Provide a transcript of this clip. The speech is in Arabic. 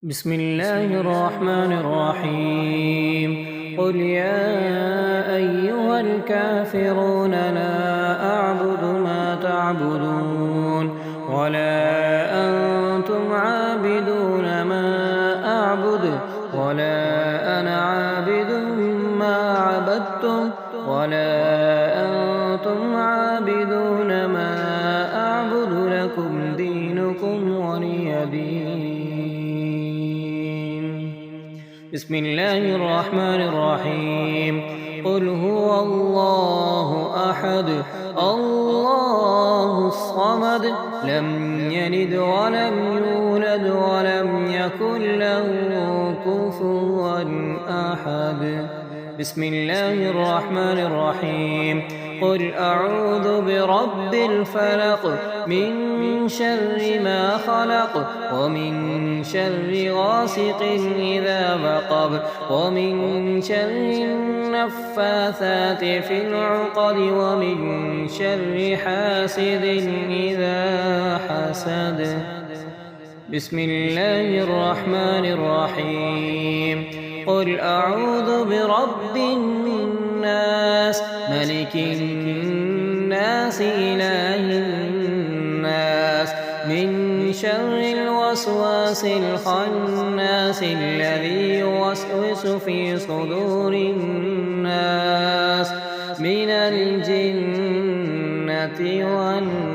بسم الله الرحمن الرحيم قل يا أيها الكافرون لا أعبد ما تعبدون ولا أنتم عابدون ما أعبد ولا أنا عابد ما عبدتم ولا أنتم عابدون ما أعبد لكم دينكم ولي دين. بسم الله الرحمن الرحيم قل هو الله أحد الله الصمد لم يلد ولم يولد ولم يكن له كفوا أحد. بسم الله الرحمن الرحيم قل أعوذ برب الفلق من شر ما خلق ومن شر غاسق إذا وقب ومن شر النفاثات في العقد ومن شر حاسد إذا حسد. بسم الله الرحمن الرحيم قل أعوذ برب الناس ملك الناس إله الناس من شر الوسواس الخناس الذي يوسوس في صدور الناس من الجنة والناس.